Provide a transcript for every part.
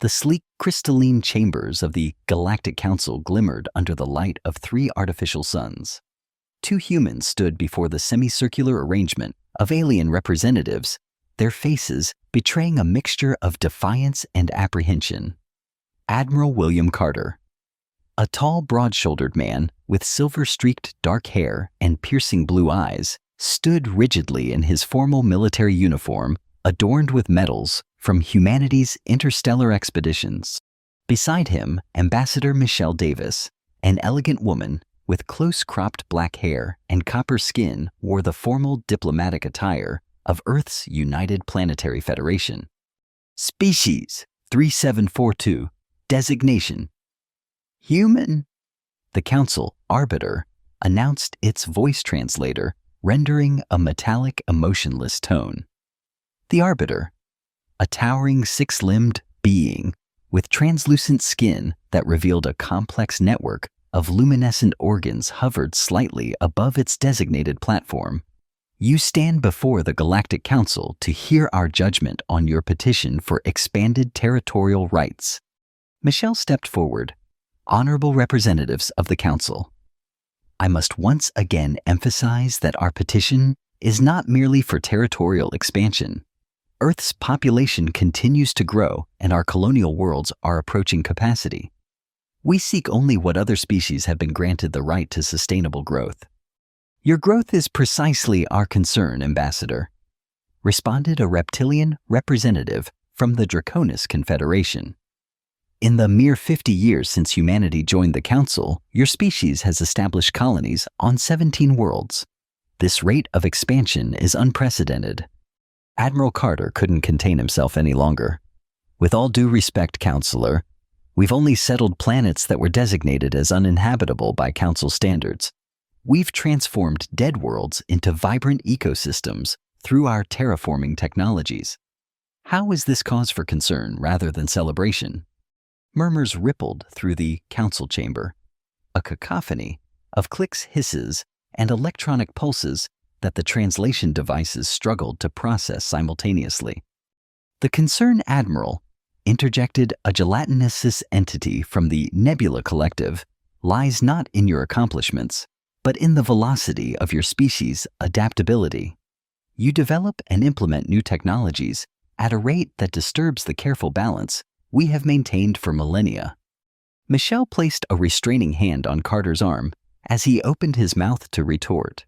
The sleek, crystalline chambers of the Galactic Council glimmered under the light of 3 artificial suns. 2 humans stood before the semicircular arrangement of alien representatives, their faces betraying a mixture of defiance and apprehension. Admiral William Carter, a tall, broad-shouldered man with silver-streaked dark hair and piercing blue eyes, stood rigidly in his formal military uniform adorned with medals from humanity's interstellar expeditions. Beside him, Ambassador Michelle Davis, an elegant woman with close-cropped black hair and copper skin, wore the formal diplomatic attire of Earth's United Planetary Federation. Species 3742. Designation Human. The Council Arbiter announced its voice translator, rendering a metallic, emotionless tone. The Arbiter, a towering 6-limbed being with translucent skin that revealed a complex network of luminescent organs, hovered slightly above its designated platform. You stand before the Galactic Council to hear our judgment on your petition for expanded territorial rights. Michelle stepped forward. Honorable representatives of the Council, I must once again emphasize that our petition is not merely for territorial expansion. Earth's population continues to grow and our colonial worlds are approaching capacity. We seek only what other species have been granted the right to sustainable growth. Your growth is precisely our concern, Ambassador, responded a reptilian representative from the Draconis Confederation. In the mere 50 years since humanity joined the Council, your species has established colonies on 17 worlds. This rate of expansion is unprecedented. Admiral Carter couldn't contain himself any longer. With all due respect, Counselor, we've only settled planets that were designated as uninhabitable by Council standards. We've transformed dead worlds into vibrant ecosystems through our terraforming technologies. How is this cause for concern rather than celebration? Murmurs rippled through the council chamber, a cacophony of clicks, hisses, and electronic pulses that the translation devices struggled to process simultaneously. The concerned Admiral interjected, a gelatinous entity from the Nebula Collective, lies not in your accomplishments, but in the velocity of your species' adaptability. You develop and implement new technologies at a rate that disturbs the careful balance we have maintained for millennia. Michelle placed a restraining hand on Carter's arm as he opened his mouth to retort.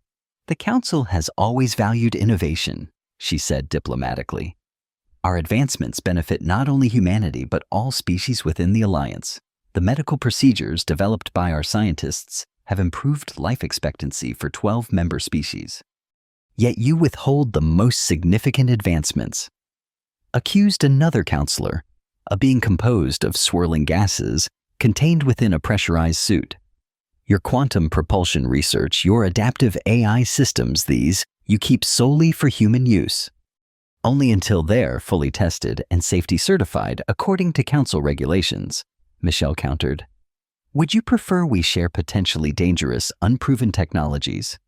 The Council has always valued innovation, she said diplomatically. Our advancements benefit not only humanity but all species within the Alliance. The medical procedures developed by our scientists have improved life expectancy for 12 member species. Yet you withhold the most significant advancements. Accused another counselor, a being composed of swirling gases contained within a pressurized suit. Your quantum propulsion research, your adaptive AI systems, these you keep solely for human use. Only until they're fully tested and safety certified according to Council regulations, Michelle countered. Would you prefer we share potentially dangerous, unproven technologies?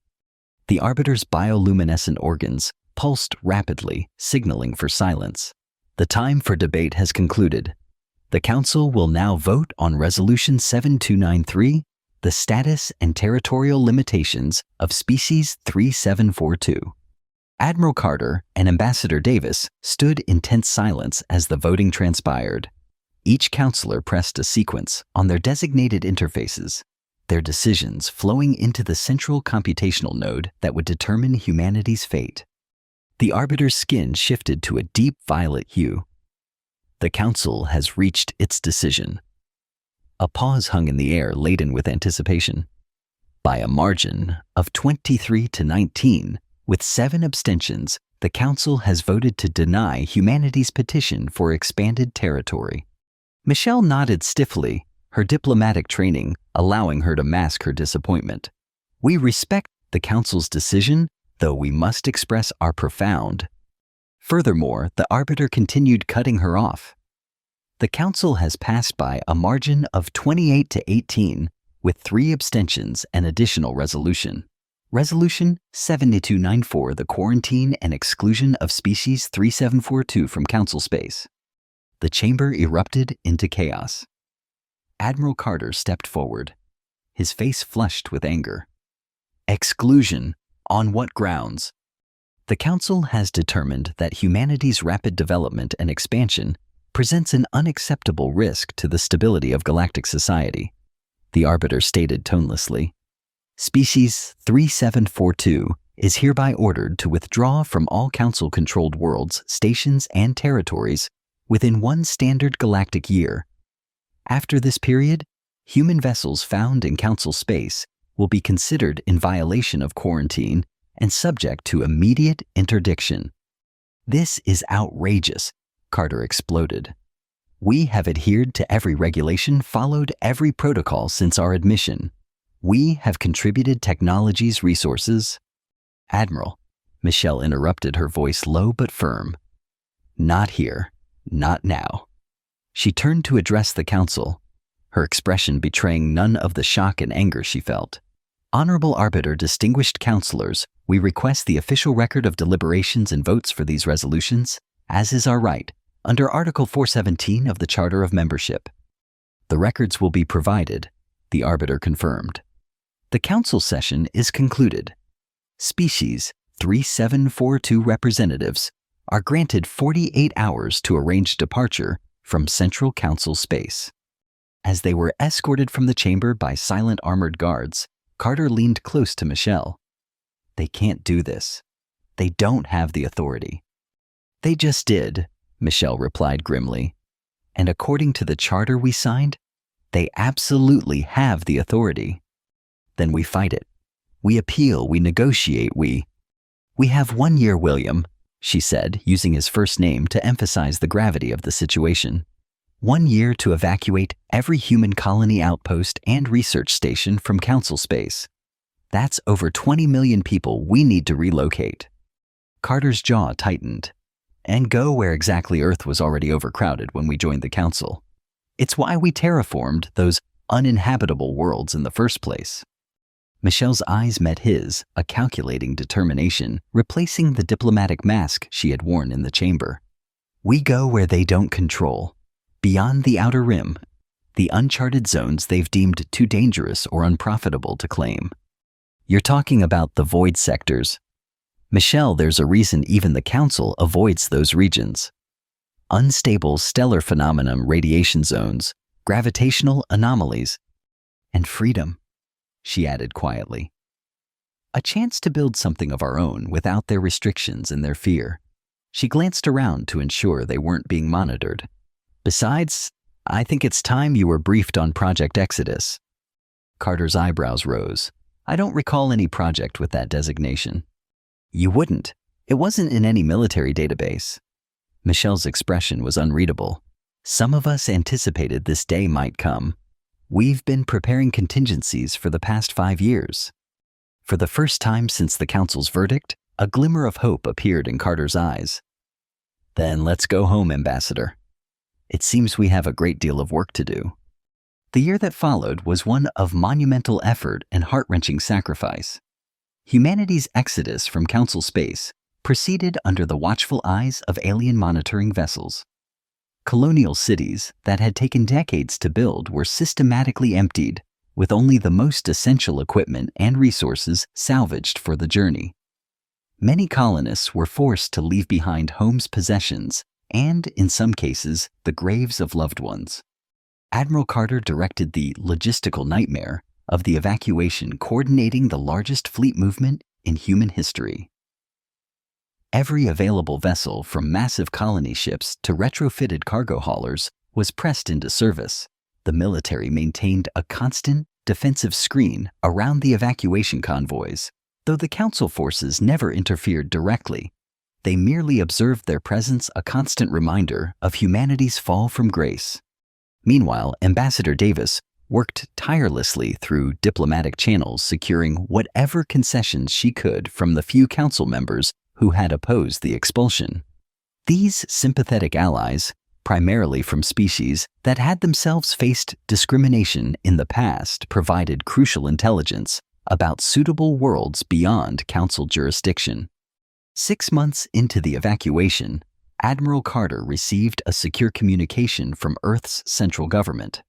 The Arbiter's bioluminescent organs pulsed rapidly, signaling for silence. The time for debate has concluded. The Council will now vote on Resolution 7293, the status and territorial limitations of Species 3742. Admiral Carter and Ambassador Davis stood in tense silence as the voting transpired. Each counselor pressed a sequence on their designated interfaces, their decisions flowing into the central computational node that would determine humanity's fate. The Arbiter's skin shifted to a deep violet hue. The Council has reached its decision. A pause hung in the air, laden with anticipation. By a margin of 23 to 19, with 7 abstentions, the Council has voted to deny humanity's petition for expanded territory. Michelle nodded stiffly, her diplomatic training allowing her to mask her disappointment. We respect the Council's decision, though we must express our profound. Furthermore, the Arbiter continued, cutting her off. The Council has passed by a margin of 28 to 18, with 3 abstentions and additional resolution. Resolution 7294, the quarantine and exclusion of Species 3742 from Council space. the chamber erupted into chaos. Admiral Carter stepped forward, his face flushed with anger. Exclusion? On what grounds? The Council has determined that humanity's rapid development and expansion presents an unacceptable risk to the stability of galactic society, the Arbiter stated tonelessly. Species 3742 is hereby ordered to withdraw from all Council-controlled worlds, stations, and territories within 1 standard galactic year. After this period, human vessels found in Council space will be considered in violation of quarantine and subject to immediate interdiction. This is outrageous, Carter exploded. We have adhered to every regulation, followed every protocol since our admission. We have contributed technology's resources. Admiral, Michelle interrupted, her voice low but firm. Not here, not now. She turned to address the Council, her expression betraying none of the shock and anger she felt. Honorable Arbiter, distinguished counselors, we request the official record of deliberations and votes for these resolutions, as is our right, under Article 417 of the Charter of Membership. The records will be provided, the Arbiter confirmed. The Council session is concluded. Species 3742 representatives are granted 48 hours to arrange departure from Central Council space. As they were escorted from the chamber by silent armored guards, Carter leaned close to Michelle. They can't do this. They don't have the authority. They just did, Michelle replied grimly. And according to the charter we signed, they absolutely have the authority. Then we fight it. We appeal, we negotiate, we have 1 year, William, she said, using his first name to emphasize the gravity of the situation. 1 year to evacuate every human colony outpost and research station from Council space. That's over 20 million people we need to relocate. Carter's jaw tightened. And go where exactly Earth was already overcrowded when we joined the Council. It's why we terraformed those uninhabitable worlds in the first place. Michelle's eyes met his, a calculating determination, replacing the diplomatic mask she had worn in the chamber. We go where they don't control. Beyond the outer rim, the uncharted zones they've deemed too dangerous or unprofitable to claim. You're talking about the void sectors. Michelle, there's a reason even the Council avoids those regions. Unstable stellar phenomenon radiation zones, gravitational anomalies, and freedom, she added quietly. A chance to build something of our own without their restrictions and their fear. She glanced around to ensure they weren't being monitored. Besides, I think it's time you were briefed on Project Exodus. Carter's eyebrows rose. I don't recall any project with that designation. You wouldn't. It wasn't in any military database. Michelle's expression was unreadable. Some of us anticipated this day might come. We've been preparing contingencies for the past 5 years. For the first time since the Council's verdict, a glimmer of hope appeared in Carter's eyes. Then let's go home, Ambassador. It seems we have a great deal of work to do. The year that followed was one of monumental effort and heart-wrenching sacrifice. Humanity's exodus from Council space proceeded under the watchful eyes of alien monitoring vessels. Colonial cities that had taken decades to build were systematically emptied, with only the most essential equipment and resources salvaged for the journey. Many colonists were forced to leave behind homes, possessions, and, in some cases, the graves of loved ones. Admiral Carter directed the logistical nightmare of the evacuation, coordinating the largest fleet movement in human history. Every available vessel, from massive colony ships to retrofitted cargo haulers, was pressed into service. The military maintained a constant defensive screen around the evacuation convoys, though the Council forces never interfered directly. They merely observed their presence, a constant reminder of humanity's fall from grace. Meanwhile, Ambassador Davis worked tirelessly through diplomatic channels, securing whatever concessions she could from the few Council members who had opposed the expulsion. These sympathetic allies, primarily from species that had themselves faced discrimination in the past, provided crucial intelligence about suitable worlds beyond Council jurisdiction. 6 months into the evacuation, Admiral Carter received a secure communication from Earth's central government.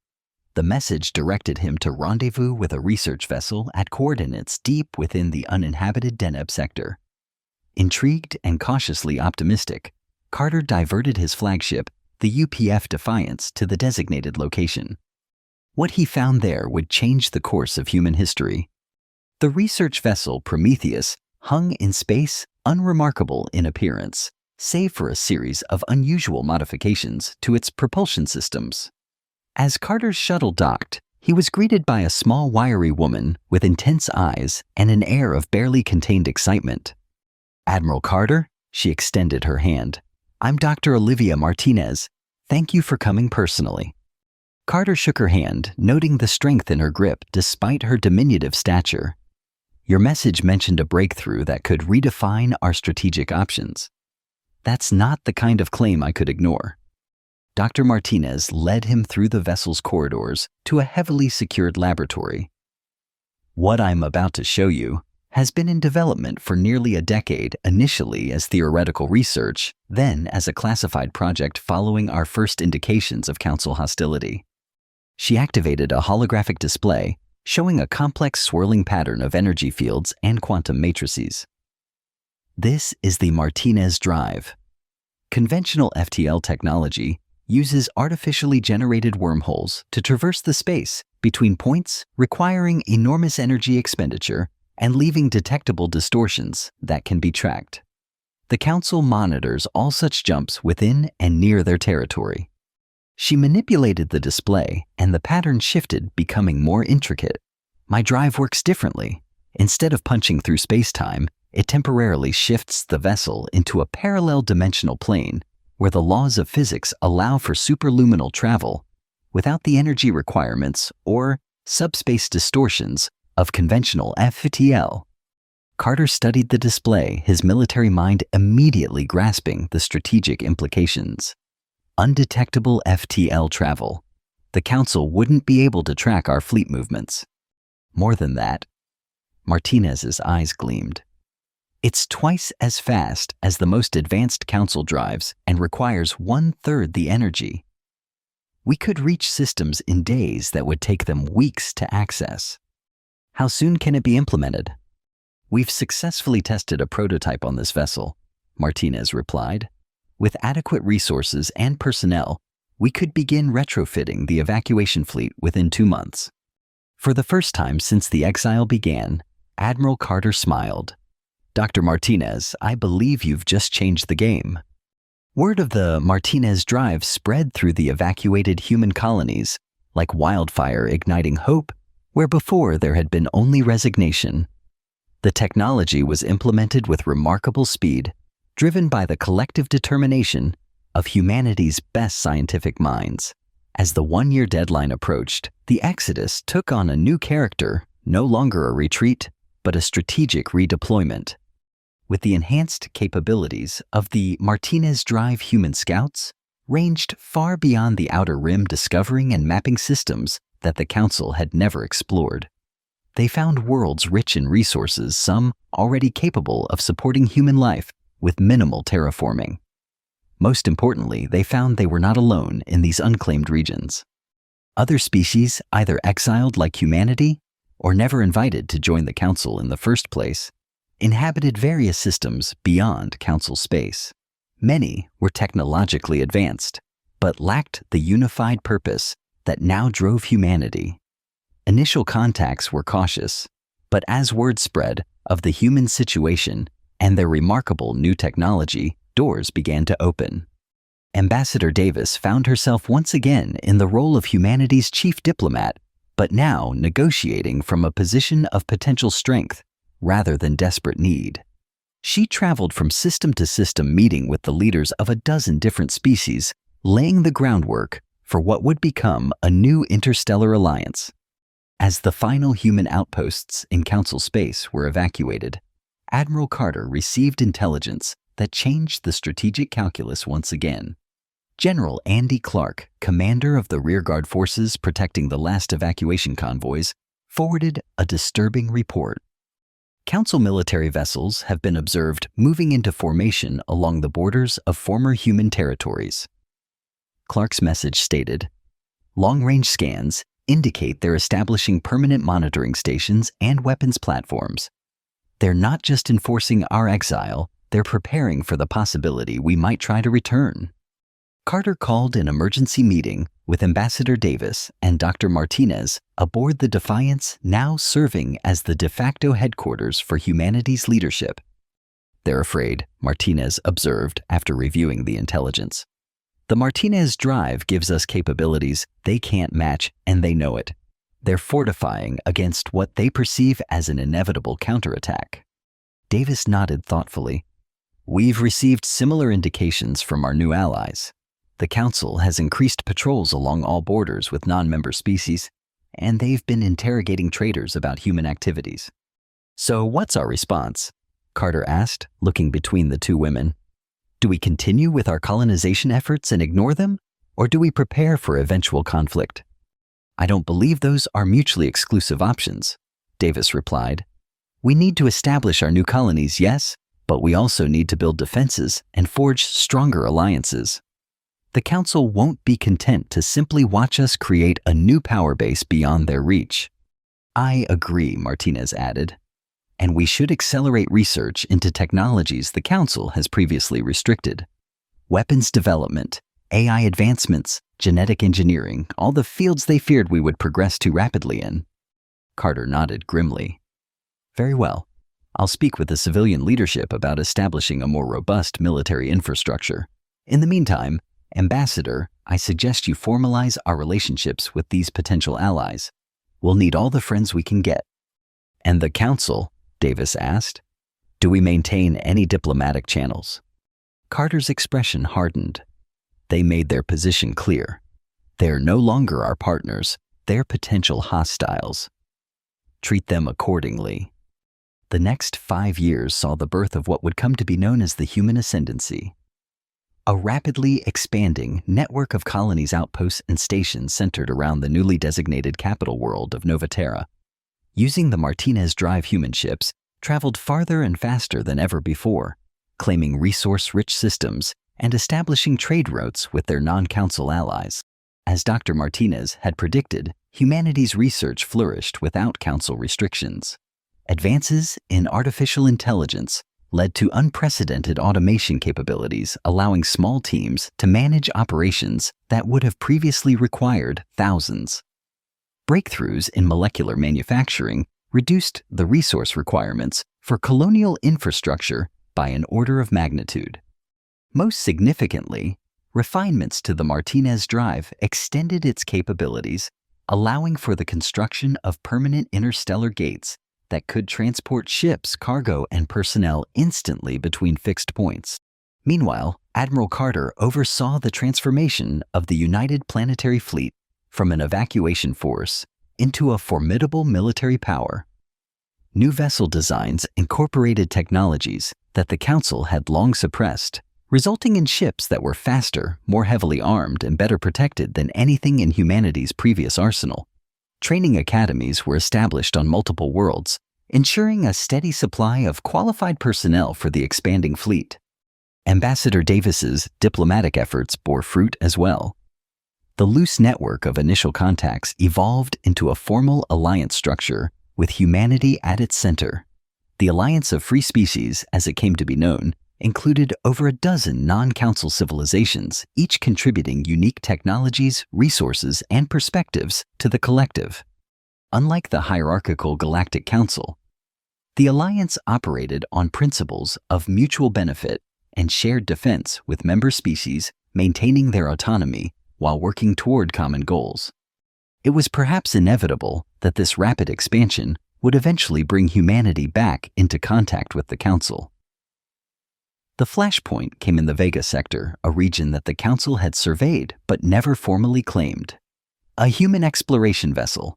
The message directed him to rendezvous with a research vessel at coordinates deep within the uninhabited Deneb sector. Intrigued and cautiously optimistic, Carter diverted his flagship, the UPF Defiance, to the designated location. What he found there would change the course of human history. The research vessel Prometheus hung in space, unremarkable in appearance, save for a series of unusual modifications to its propulsion systems. As Carter's shuttle docked, he was greeted by a small, wiry woman with intense eyes and an air of barely contained excitement. "Admiral Carter," she extended her hand. "I'm Dr. Olivia Martinez. Thank you for coming personally." Carter shook her hand, noting the strength in her grip despite her diminutive stature. "Your message mentioned a breakthrough that could redefine our strategic options. That's not the kind of claim I could ignore." Dr. Martinez led him through the vessel's corridors to a heavily secured laboratory. "What I'm about to show you has been in development for nearly a decade, initially as theoretical research, then as a classified project following our first indications of Council hostility." She activated a holographic display showing a complex swirling pattern of energy fields and quantum matrices. "This is the Martinez drive. Conventional FTL technology uses artificially generated wormholes to traverse the space between points, requiring enormous energy expenditure and leaving detectable distortions that can be tracked. The Council monitors all such jumps within and near their territory." She manipulated the display, and the pattern shifted, becoming more intricate. "My drive works differently. Instead of punching through space-time, it temporarily shifts the vessel into a parallel dimensional plane where the laws of physics allow for superluminal travel without the energy requirements or subspace distortions of conventional FTL. Carter studied the display, his military mind immediately grasping the strategic implications. Undetectable FTL travel. The Council wouldn't be able to track our fleet movements. More than that, Martinez's eyes gleamed. It's twice as fast as the most advanced Council drives and requires 1/3 the energy. We could reach systems in days that would take them weeks to access. How soon can it be implemented? We've successfully tested a prototype on this vessel, Martinez replied. With adequate resources and personnel, we could begin retrofitting the evacuation fleet within 2 months. For the first time since the exile began, Admiral Carter smiled. "Dr. Martinez, I believe you've just changed the game." Word of the Martinez drive spread through the evacuated human colonies, like wildfire igniting hope, where before there had been only resignation. The technology was implemented with remarkable speed, driven by the collective determination of humanity's best scientific minds. As the 1-year deadline approached, the Exodus took on a new character, no longer a retreat, but a strategic redeployment. With the enhanced capabilities of the Martinez Drive human scouts, ranged far beyond the Outer Rim, discovering and mapping systems that the Council had never explored. They found worlds rich in resources, some already capable of supporting human life with minimal terraforming. Most importantly, they found they were not alone in these unclaimed regions. Other species, either exiled like humanity or never invited to join the Council in the first place, inhabited various systems beyond Council space. Many were technologically advanced, but lacked the unified purpose that now drove humanity. Initial contacts were cautious, but as word spread of the human situation and their remarkable new technology, doors began to open. Ambassador Davis found herself once again in the role of humanity's chief diplomat, but now negotiating from a position of potential strength rather than desperate need. She traveled from system to system, meeting with the leaders of a dozen different species, laying the groundwork for what would become a new interstellar alliance. As the final human outposts in Council space were evacuated, Admiral Carter received intelligence that changed the strategic calculus once again. General Andy Clark, commander of the rearguard forces protecting the last evacuation convoys, forwarded a disturbing report. Council military vessels have been observed moving into formation along the borders of former human territories. Clark's message stated, "Long-range scans indicate they're establishing permanent monitoring stations and weapons platforms. They're not just enforcing our exile, they're preparing for the possibility we might try to return." Carter called an emergency meeting with Ambassador Davis and Dr. Martinez aboard the Defiance, now serving as the de facto headquarters for humanity's leadership. "They're afraid," Martinez observed after reviewing the intelligence. "The Martinez drive gives us capabilities they can't match, and they know it. They're fortifying against what they perceive as an inevitable counterattack." Davis nodded thoughtfully. "We've received similar indications from our new allies. The Council has increased patrols along all borders with non-member species, and they've been interrogating traders about human activities." "So what's our response?" Carter asked, looking between the two women. "Do we continue with our colonization efforts and ignore them, or do we prepare for eventual conflict?" "I don't believe those are mutually exclusive options," Davis replied. "We need to establish our new colonies, yes, but we also need to build defenses and forge stronger alliances. The Council won't be content to simply watch us create a new power base beyond their reach." "I agree," Martinez added. "And we should accelerate research into technologies the Council has previously restricted. Weapons development, AI advancements, genetic engineering, all the fields they feared we would progress too rapidly in." Carter nodded grimly. "Very well. I'll speak with the civilian leadership about establishing a more robust military infrastructure. In the meantime, Ambassador, I suggest you formalize our relationships with these potential allies. We'll need all the friends we can get." "And the Council?" Davis asked. "Do we maintain any diplomatic channels?" Carter's expression hardened. They made their position clear. They're no longer our partners, they're potential hostiles. Treat them accordingly. The next 5 years saw the birth of what would come to be known as the Human Ascendancy. A rapidly expanding network of colonies, outposts, and stations centered around the newly designated capital world of Nova Terra. Using the Martinez Drive human ships, traveled farther and faster than ever before, claiming resource-rich systems and establishing trade routes with their non-council allies. As Dr. Martinez had predicted, humanity's research flourished without council restrictions. Advances in artificial intelligence led to unprecedented automation capabilities, allowing small teams to manage operations that would have previously required thousands. Breakthroughs in molecular manufacturing reduced the resource requirements for colonial infrastructure by an order of magnitude. Most significantly, refinements to the Martinez Drive extended its capabilities, allowing for the construction of permanent interstellar gates that could transport ships, cargo, and personnel instantly between fixed points. Meanwhile, Admiral Carter oversaw the transformation of the United Planetary Fleet from an evacuation force into a formidable military power. New vessel designs incorporated technologies that the Council had long suppressed, resulting in ships that were faster, more heavily armed, and better protected than anything in humanity's previous arsenal. Training academies were established on multiple worlds, ensuring a steady supply of qualified personnel for the expanding fleet. Ambassador Davis's diplomatic efforts bore fruit as well. The loose network of initial contacts evolved into a formal alliance structure with humanity at its center. The Alliance of Free Species, as it came to be known, included over a dozen non-council civilizations, each contributing unique technologies, resources, and perspectives to the collective. Unlike the hierarchical Galactic Council, the Alliance operated on principles of mutual benefit and shared defense, with member species maintaining their autonomy while working toward common goals. It was perhaps inevitable that this rapid expansion would eventually bring humanity back into contact with the Council. The flashpoint came in the Vega sector, a region that the Council had surveyed but never formally claimed. A human exploration vessel,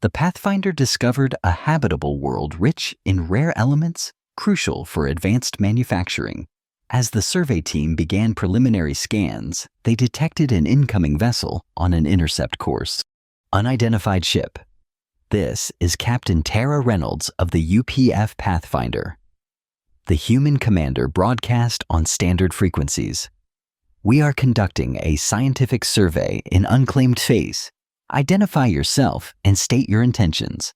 the Pathfinder discovered a habitable world rich in rare elements crucial for advanced manufacturing. As the survey team began preliminary scans, they detected an incoming vessel on an intercept course. Unidentified ship. This is Captain Tara Reynolds of the UPF Pathfinder. The human commander broadcast on standard frequencies. We are conducting a scientific survey in unclaimed phase. Identify yourself and state your intentions.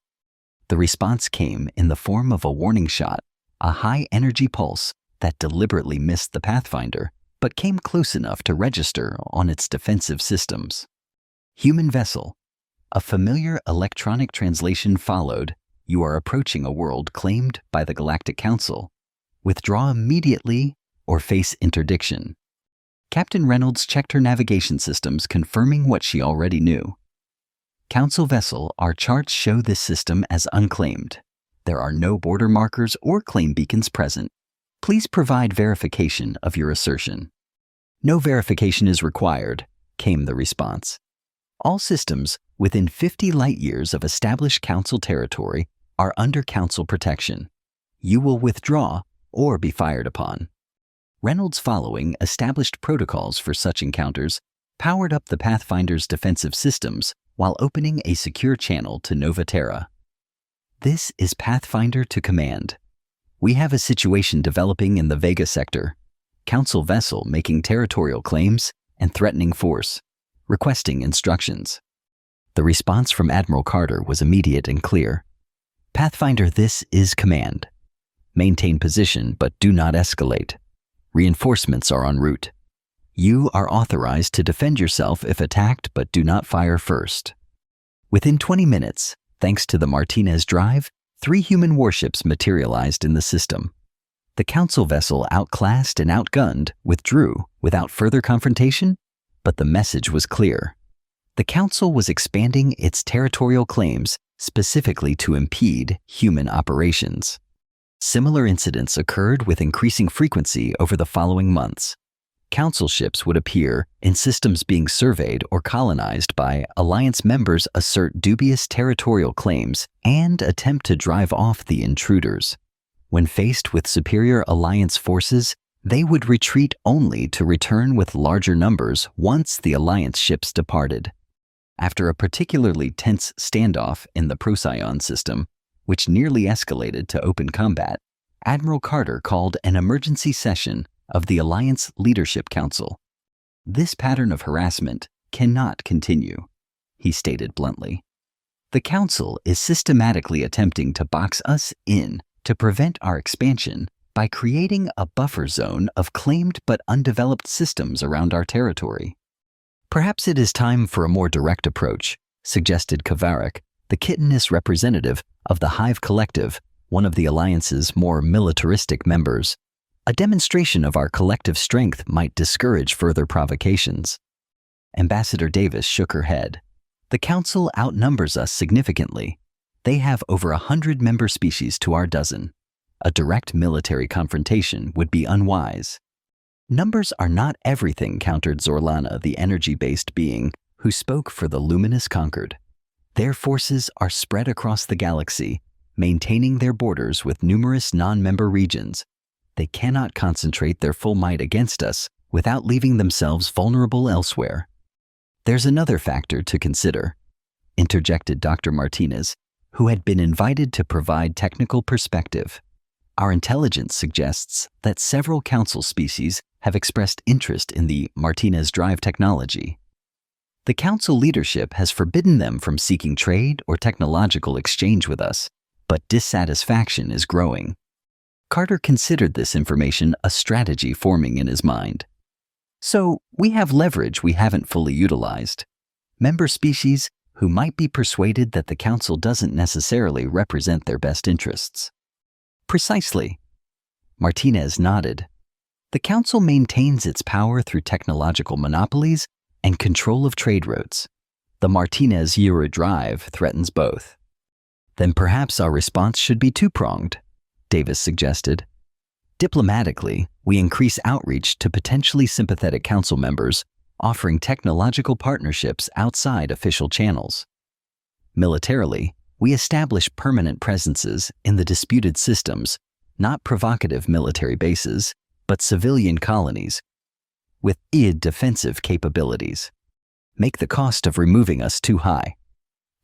The response came in the form of a warning shot, a high-energy pulse that deliberately missed the Pathfinder, but came close enough to register on its defensive systems. Human vessel. A familiar electronic translation followed. You are approaching a world claimed by the Galactic Council. Withdraw immediately or face interdiction. Captain Reynolds checked her navigation systems, confirming what she already knew. Council vessel, our charts show this system as unclaimed. There are no border markers or claim beacons present. Please provide verification of your assertion. No verification is required, came the response. All systems within 50 light years of established Council territory are under Council protection. You will withdraw or be fired upon. Reynolds, following established protocols for such encounters, powered up the Pathfinder's defensive systems while opening a secure channel to Nova Terra. This is Pathfinder to command. We have a situation developing in the Vega sector. Council vessel making territorial claims and threatening force, requesting instructions. The response from Admiral Carter was immediate and clear. Pathfinder, this is command. Maintain position, but do not escalate. Reinforcements are en route. You are authorized to defend yourself if attacked, but do not fire first. Within 20 minutes, thanks to the Martinez drive, 3 human warships materialized in the system. The Council vessel, outclassed and outgunned, withdrew without further confrontation, but the message was clear. The Council was expanding its territorial claims specifically to impede human operations. Similar incidents occurred with increasing frequency over the following months. Council ships would appear in systems being surveyed or colonized by Alliance members, assert dubious territorial claims, and attempt to drive off the intruders. When faced with superior Alliance forces, they would retreat only to return with larger numbers once the Alliance ships departed. After a particularly tense standoff in the Procyon system, which nearly escalated to open combat, Admiral Carter called an emergency session of the Alliance Leadership Council. This pattern of harassment cannot continue, he stated bluntly. The Council is systematically attempting to box us in to prevent our expansion by creating a buffer zone of claimed but undeveloped systems around our territory. Perhaps it is time for a more direct approach, suggested Kavarik, the Kittinis representative of the Hive Collective, one of the Alliance's more militaristic members. A demonstration of our collective strength might discourage further provocations. Ambassador Davis shook her head. The Council outnumbers us significantly. They have over 100 member species to our dozen. A direct military confrontation would be unwise. Numbers are not everything, countered Zorlana, the energy-based being who spoke for the Luminous Conquered. Their forces are spread across the galaxy, maintaining their borders with numerous non-member regions. They cannot concentrate their full might against us without leaving themselves vulnerable elsewhere. There's another factor to consider, interjected Dr. Martinez, who had been invited to provide technical perspective. Our intelligence suggests that several Council species have expressed interest in the Martinez drive technology. The Council leadership has forbidden them from seeking trade or technological exchange with us, but dissatisfaction is growing. Carter considered this information a strategy forming in his mind. So, we have leverage we haven't fully utilized. Member species who might be persuaded that the Council doesn't necessarily represent their best interests. Precisely. Martinez nodded. The Council maintains its power through technological monopolies and control of trade routes. The Martinez-Euro drive threatens both. Then perhaps our response should be two-pronged, Davis suggested. Diplomatically, we increase outreach to potentially sympathetic Council members, offering technological partnerships outside official channels. Militarily, we establish permanent presences in the disputed systems, not provocative military bases, but civilian colonies, with defensive capabilities. Make the cost of removing us too high.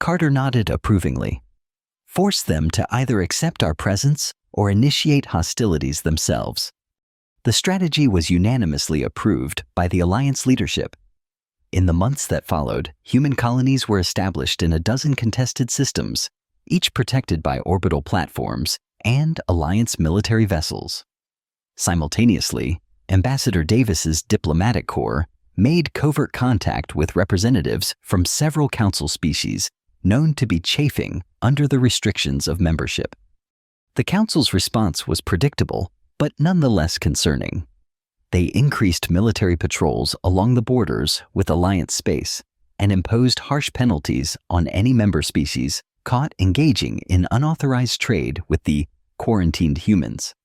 Carter nodded approvingly. Force them to either accept our presence or initiate hostilities themselves. The strategy was unanimously approved by the Alliance leadership. In the months that followed, human colonies were established in a dozen contested systems, each protected by orbital platforms and Alliance military vessels. Simultaneously, Ambassador Davis's diplomatic corps made covert contact with representatives from several Council species known to be chafing under the restrictions of membership. The Council's response was predictable, but nonetheless concerning. They increased military patrols along the borders with Alliance space and imposed harsh penalties on any member species caught engaging in unauthorized trade with the quarantined humans.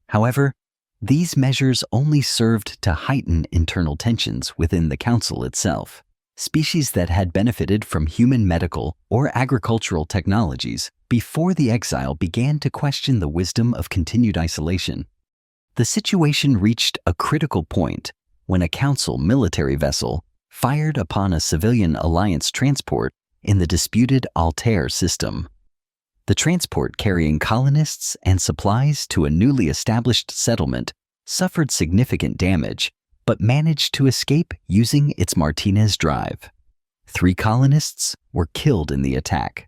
However, these measures only served to heighten internal tensions within the Council itself. Species that had benefited from human medical or agricultural technologies before the exile began to question the wisdom of continued isolation. The situation reached a critical point when a Council military vessel fired upon a civilian Alliance transport in the disputed Altair system. The transport carrying colonists and supplies to a newly established settlement suffered significant damage, but managed to escape using its Martinez drive. 3 colonists were killed in the attack.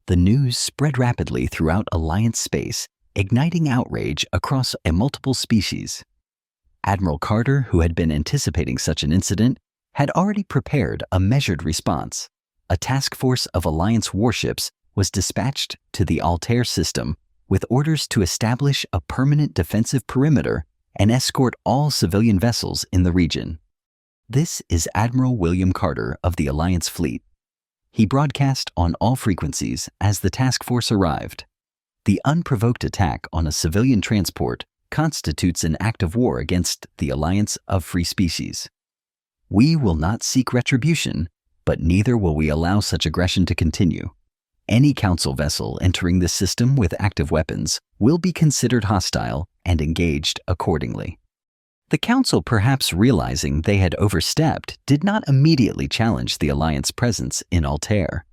The news spread rapidly throughout Alliance space, igniting outrage across multiple species. Admiral Carter, who had been anticipating such an incident, had already prepared a measured response. A task force of Alliance warships was dispatched to the Altair system with orders to establish a permanent defensive perimeter and escort all civilian vessels in the region. This is Admiral William Carter of the Alliance fleet. He broadcast on all frequencies as the task force arrived. The unprovoked attack on a civilian transport constitutes an act of war against the Alliance of Free Species. We will not seek retribution, but neither will we allow such aggression to continue. Any Council vessel entering this system with active weapons will be considered hostile and engaged accordingly. The Council, perhaps realizing they had overstepped, did not immediately challenge the Alliance presence in Altair.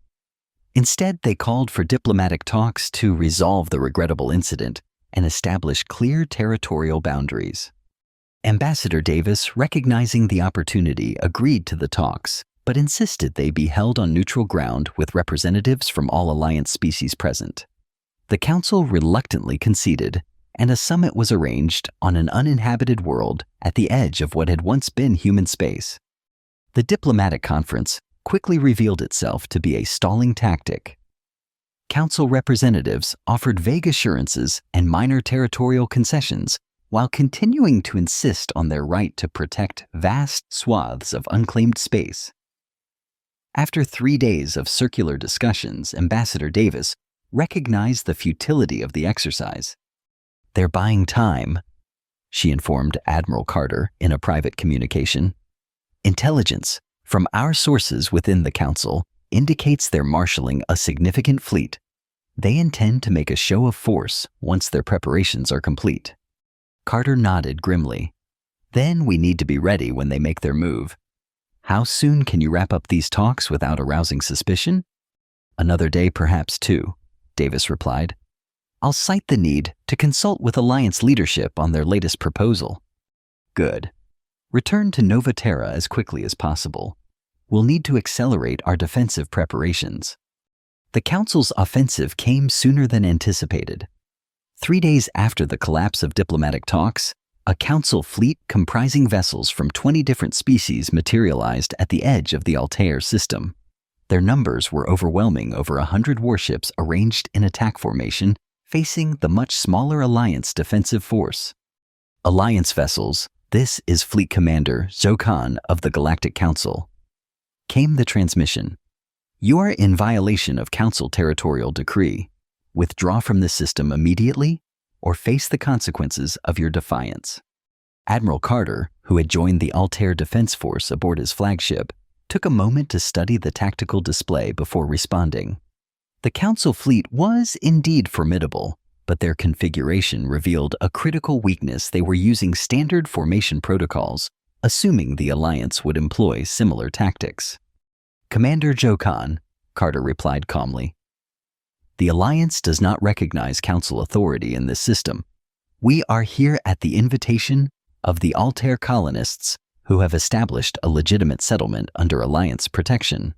Instead, they called for diplomatic talks to resolve the regrettable incident and establish clear territorial boundaries. Ambassador Davis, recognizing the opportunity, agreed to the talks, but insisted they be held on neutral ground with representatives from all Alliance species present. The Council reluctantly conceded, and a summit was arranged on an uninhabited world at the edge of what had once been human space. The diplomatic conference quickly revealed itself to be a stalling tactic. Council representatives offered vague assurances and minor territorial concessions while continuing to insist on their right to protect vast swaths of unclaimed space. After 3 days of circular discussions, Ambassador Davis recognized the futility of the exercise. "They're buying time," she informed Admiral Carter in a private communication. "Intelligence from our sources within the Council indicates they're marshaling a significant fleet. They intend to make a show of force once their preparations are complete." Carter nodded grimly. "Then we need to be ready when they make their move. How soon can you wrap up these talks without arousing suspicion?" "Another day, perhaps 2, Davis replied. "I'll cite the need to consult with Alliance leadership on their latest proposal." "Good. Return to Nova Terra as quickly as possible. We'll need to accelerate our defensive preparations." The Council's offensive came sooner than anticipated. 3 days after the collapse of diplomatic talks, a Council fleet comprising vessels from 20 different species materialized at the edge of the Altair system. Their numbers were overwhelming, over 100 warships arranged in attack formation facing the much smaller Alliance defensive force. Alliance vessels, this is Fleet Commander Zokan of the Galactic Council. Came the transmission. "You are in violation of Council territorial decree. Withdraw from the system immediately or face the consequences of your defiance." Admiral Carter, who had joined the Altair Defense Force aboard his flagship, took a moment to study the tactical display before responding. The Council fleet was indeed formidable, but their configuration revealed a critical weakness. They were using standard formation protocols, assuming the Alliance would employ similar tactics. "Commander Jokan, Carter replied calmly. "The Alliance does not recognize Council authority in this system. We are here at the invitation of the Altair colonists who have established a legitimate settlement under Alliance protection.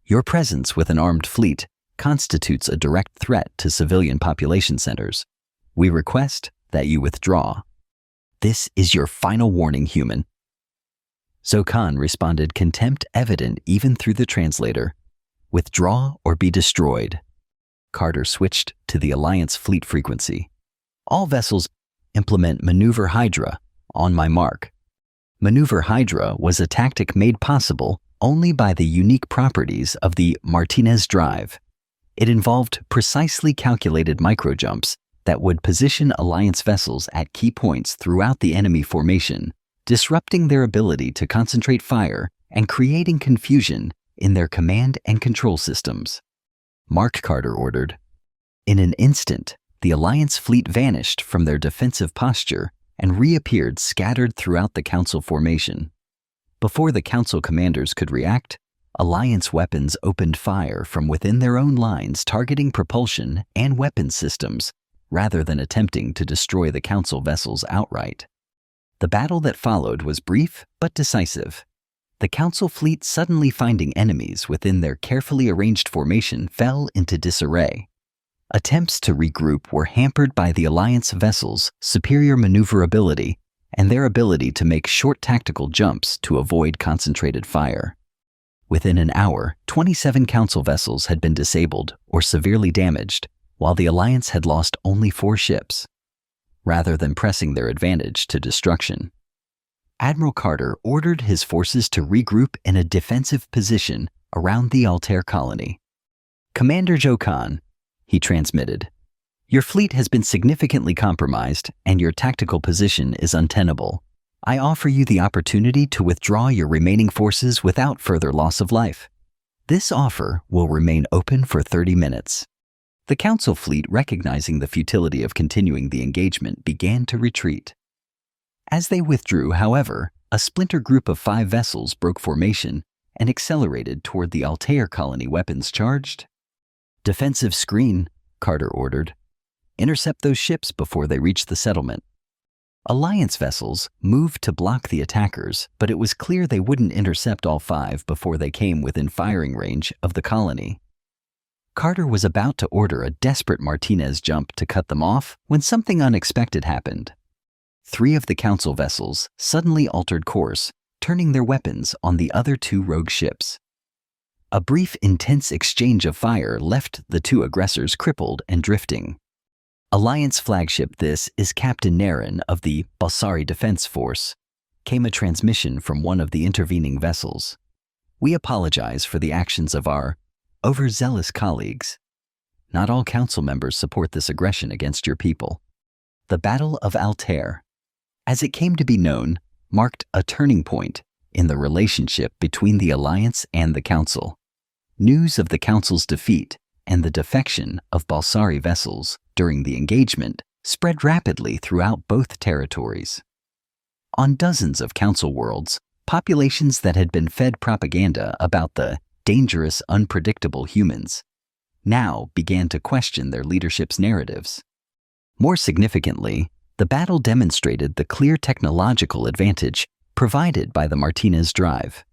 Your presence with an armed fleet constitutes a direct threat to civilian population centers. We request that you withdraw. This is your final warning, human." Zokan responded, contempt evident even through the translator. "Withdraw or be destroyed." Carter switched to the Alliance fleet frequency. "All vessels implement Maneuver Hydra on my mark." Maneuver Hydra was a tactic made possible only by the unique properties of the Martinez drive. It involved precisely calculated microjumps that would position Alliance vessels at key points throughout the enemy formation, disrupting their ability to concentrate fire and creating confusion in their command and control systems. "Mark," Carter ordered. In an instant, the Alliance fleet vanished from their defensive posture and reappeared scattered throughout the Council formation. Before the Council commanders could react, Alliance weapons opened fire from within their own lines, targeting propulsion and weapons systems, rather than attempting to destroy the Council vessels outright. The battle that followed was brief but decisive. The Council fleet, suddenly finding enemies within their carefully arranged formation, fell into disarray. Attempts to regroup were hampered by the Alliance vessels' superior maneuverability and their ability to make short tactical jumps to avoid concentrated fire. Within an hour, 27 Council vessels had been disabled or severely damaged, while the Alliance had lost only 4 ships. Rather than pressing their advantage to destruction, Admiral Carter ordered his forces to regroup in a defensive position around the Altair colony. "Commander Zokan," he transmitted, "your fleet has been significantly compromised and your tactical position is untenable. I offer you the opportunity to withdraw your remaining forces without further loss of life. This offer will remain open for 30 minutes. The Council fleet, recognizing the futility of continuing the engagement, began to retreat. As they withdrew, however, a splinter group of 5 vessels broke formation and accelerated toward the Altair colony, weapons charged. "Defensive screen," Carter ordered. "Intercept those ships before they reach the settlement." Alliance vessels moved to block the attackers, but it was clear they wouldn't intercept all 5 before they came within firing range of the colony. Carter was about to order a desperate Martinez jump to cut them off when something unexpected happened. 3 of the Council vessels suddenly altered course, turning their weapons on the other 2 rogue ships. A brief, intense exchange of fire left the 2 aggressors crippled and drifting. "Alliance flagship, this is Captain Naren of the Balsari Defense Force," came a transmission from one of the intervening vessels. "We apologize for the actions of our overzealous colleagues. Not all Council members support this aggression against your people." The Battle of Altair, as it came to be known, marked a turning point in the relationship between the Alliance and the Council. News of the Council's defeat and the defection of Balsari vessels during the engagement spread rapidly throughout both territories. On dozens of Council worlds, populations that had been fed propaganda about the dangerous, unpredictable humans now began to question their leadership's narratives. More significantly, the battle demonstrated the clear technological advantage provided by the Martinez drive.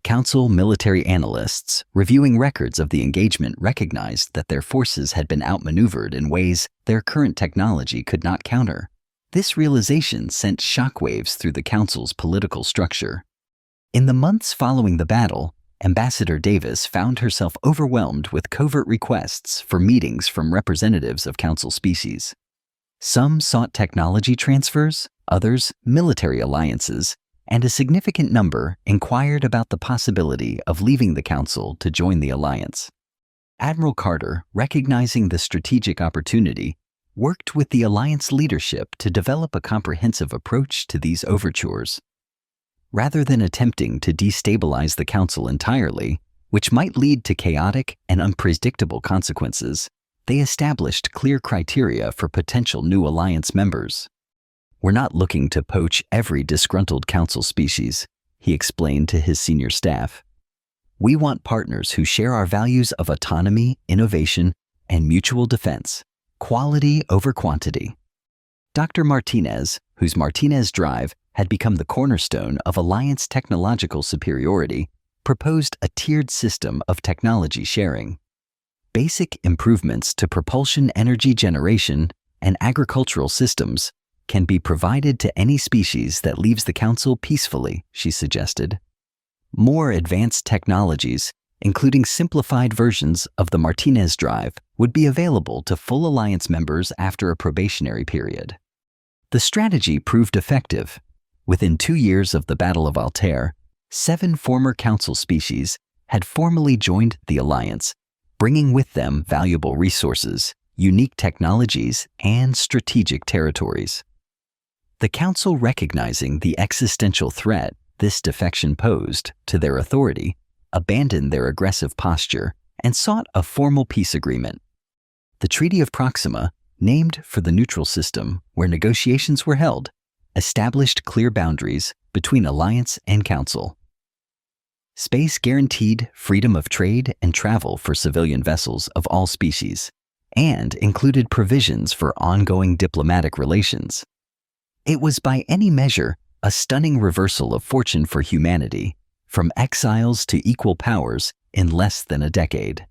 Council military analysts reviewing records of the engagement recognized that their forces had been outmaneuvered in ways their current technology could not counter. This realization sent shockwaves through the Council's political structure. In the months following the battle, Ambassador Davis found herself overwhelmed with covert requests for meetings from representatives of Council species. Some sought technology transfers, others military alliances, and a significant number inquired about the possibility of leaving the Council to join the Alliance. Admiral Carter, recognizing the strategic opportunity, worked with the Alliance leadership to develop a comprehensive approach to these overtures. Rather than attempting to destabilize the Council entirely, which might lead to chaotic and unpredictable consequences, they established clear criteria for potential new Alliance members. "We're not looking to poach every disgruntled Council species," he explained to his senior staff. We want partners who share our values of autonomy, innovation, and mutual defense. Quality over quantity. Dr. Martinez, whose Martinez Drive had become the cornerstone of Alliance technological superiority, proposed a tiered system of technology sharing. Basic improvements to propulsion energy generation and agricultural systems can be provided to any species that leaves the Council peacefully, she suggested. More advanced technologies, including simplified versions of the Martinez Drive, would be available to full Alliance members after a probationary period. The strategy proved effective. Within 2 years of the Battle of Altair, 7 former Council species had formally joined the Alliance, bringing with them valuable resources, unique technologies, and strategic territories. The Council, recognizing the existential threat this defection posed to their authority, abandoned their aggressive posture and sought a formal peace agreement. The Treaty of Proxima, named for the neutral system where negotiations were held, established clear boundaries between Alliance and Council. Space guaranteed freedom of trade and travel for civilian vessels of all species, and included provisions for ongoing diplomatic relations. It was by any measure a stunning reversal of fortune for humanity, from exiles to equal powers in less than a decade.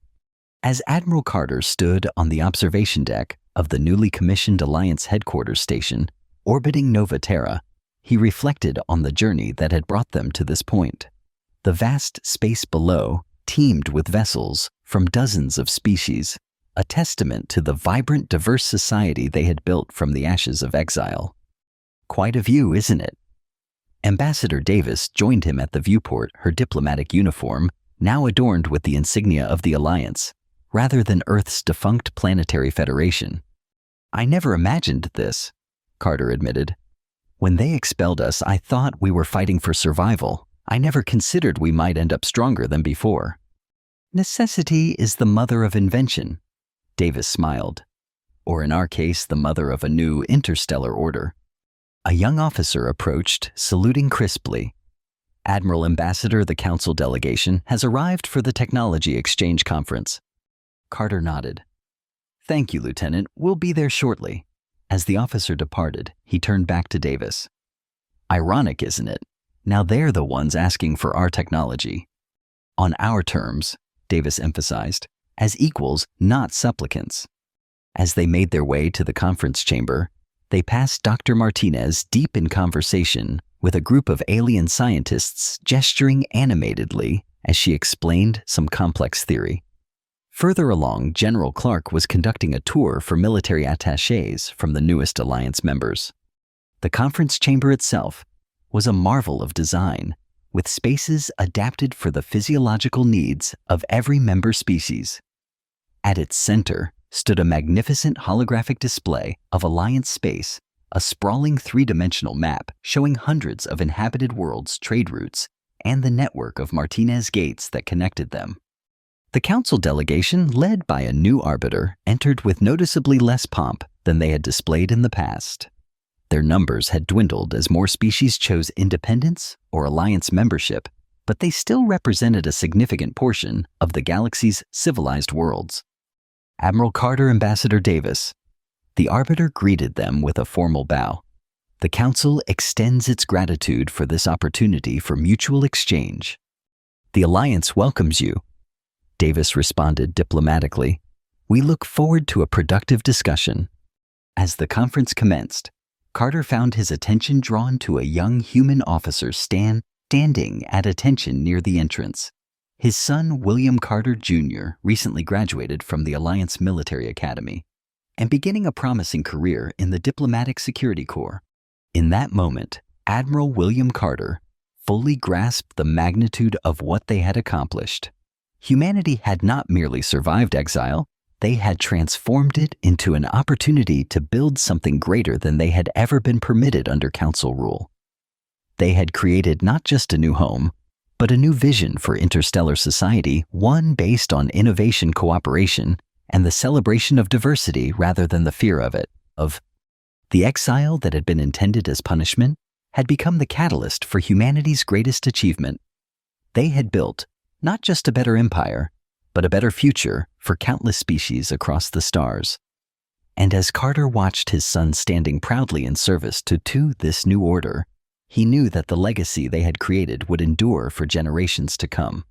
As Admiral Carter stood on the observation deck of the newly commissioned Alliance headquarters station orbiting Nova Terra, he reflected on the journey that had brought them to this point. The vast space below teemed with vessels from dozens of species, a testament to the vibrant, diverse society they had built from the ashes of exile. Quite a view, isn't it? Ambassador Davis joined him at the viewport, her diplomatic uniform now adorned with the insignia of the Alliance, rather than Earth's defunct planetary federation. "I never imagined this," Carter admitted. "When they expelled us, I thought we were fighting for survival. I never considered we might end up stronger than before." "Necessity is the mother of invention," Davis smiled. "Or in our case, the mother of a new interstellar order." A young officer approached, saluting crisply. "Admiral Ambassador, the Council delegation has arrived for the Technology Exchange Conference." Carter nodded. "Thank you, Lieutenant. We'll be there shortly." As the officer departed, he turned back to Davis. "Ironic, isn't it? Now they're the ones asking for our technology." "On our terms," Davis emphasized, "as equals, not supplicants." As they made their way to the conference chamber, they passed Dr. Martinez deep in conversation with a group of alien scientists gesturing animatedly as she explained some complex theory. Further along, General Clark was conducting a tour for military attachés from the newest Alliance members. The conference chamber itself was a marvel of design, with spaces adapted for the physiological needs of every member species. At its center stood a magnificent holographic display of Alliance space, a sprawling 3-dimensional map showing hundreds of inhabited worlds' trade routes and the network of Martinez gates that connected them. The Council delegation, led by a new arbiter, entered with noticeably less pomp than they had displayed in the past. Their numbers had dwindled as more species chose independence or Alliance membership, but they still represented a significant portion of the galaxy's civilized worlds. "Admiral Carter, Ambassador Davis." The arbiter greeted them with a formal bow. "The Council extends its gratitude for this opportunity for mutual exchange." "The Alliance welcomes you," Davis responded diplomatically. "We look forward to a productive discussion." As the conference commenced, Carter found his attention drawn to a young human officer standing at attention near the entrance. His son, William Carter Jr., recently graduated from the Alliance Military Academy and beginning a promising career in the Diplomatic Security Corps. In that moment, Admiral William Carter fully grasped the magnitude of what they had accomplished. Humanity had not merely survived exile, they had transformed it into an opportunity to build something greater than they had ever been permitted under Council rule. They had created not just a new home, but a new vision for interstellar society, one based on innovation, cooperation, and the celebration of diversity rather than the fear of it. The exile that had been intended as punishment had become the catalyst for humanity's greatest achievement. They had built Not just a better empire, but a better future for countless species across the stars. And as Carter watched his son standing proudly in service to this new order, he knew that the legacy they had created would endure for generations to come.